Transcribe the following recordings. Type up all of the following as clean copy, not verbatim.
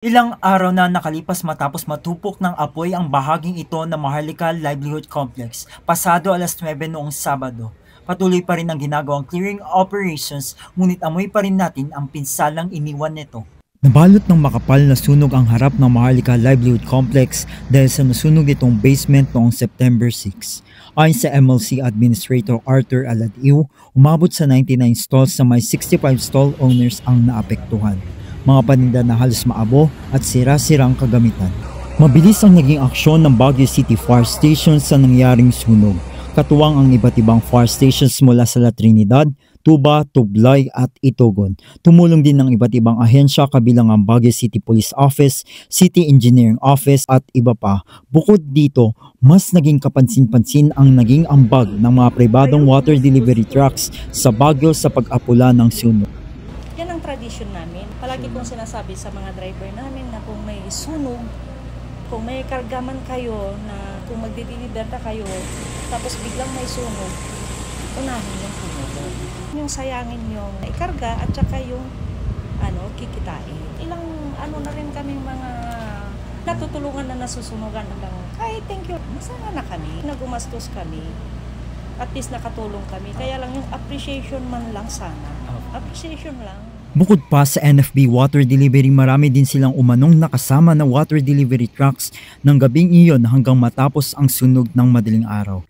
Ilang araw na nakalipas matapos matupok ng apoy ang bahaging ito ng Maharlika Livelihood Complex, pasado alas 9 noong Sabado. Patuloy pa rin ang ginagawang clearing operations, ngunit amoy pa rin natin ang pinsalang iniwan nito. Nabalot ng makapal na sunog ang harap ng Maharlika Livelihood Complex dahil sa nasunog itong basement noong September 6. Ayon sa MLC Administrator Arthur Aladiu, umabot sa 99 stalls na may 65 stall owners ang naapektuhan. Mga paninda na halos maabo at sira-sirang kagamitan. Mabilis ang naging aksyon ng Baguio City Fire Station sa nangyaring sunog. Katuwang ang iba't ibang fire stations mula sa La Trinidad, Tuba, Tublay at Itogon. Tumulong din ng iba't ibang ahensya kabilang ang Baguio City Police Office, City Engineering Office at iba pa. Bukod dito, mas naging kapansin-pansin ang naging ambag ng mga pribadong water delivery trucks sa Baguio sa pag-apula ng sunog. Yan ang tradisyon namin. Palagi kong sinasabi sa mga driver namin na kung may sunog, kung may kargaman kayo, na kung magdideliver kayo, tapos biglang may sunog, unahin yung tumuloy. Yung sayangin yung ikarga at saka yung kikitain. Ilang na rin kami mga natutulungan na nasusunugan na lang. Ay, thank you. Masaya na kami. Nagumastos kami. At least nakatulong kami. Kaya lang yung appreciation man lang sana. Appreciation lang. Bukod pa sa NFB Water Delivery, marami din silang umanong nakasama na water delivery trucks ng gabing iyon hanggang matapos ang sunog ng madaling araw.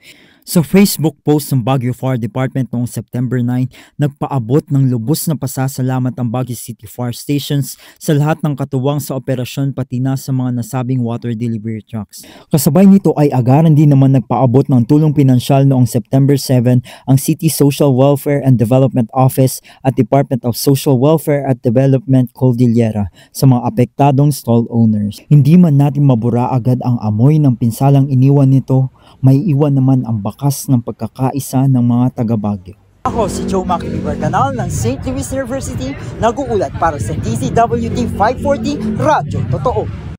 Sa Facebook post ng Baguio Fire Department noong September 9, nagpaabot ng lubos na pasasalamat ang Baguio City Fire Stations sa lahat ng katuwang sa operasyon pati na sa mga nasabing water delivery trucks. Kasabay nito ay agaran din naman nagpaabot ng tulong pinansyal noong September 7 ang City Social Welfare and Development Office at Department of Social Welfare at Development Cordillera sa mga apektadong stall owners. Hindi man natin mabura agad ang amoy ng pinsalang iniwan nito, may iwan naman ang bakas ng pagkakaisa ng mga taga-Baguio. Ako si Joe Macliver, kanal ng St. Louis University, nag-uulat para sa DZWD 540 Radyo Totoo.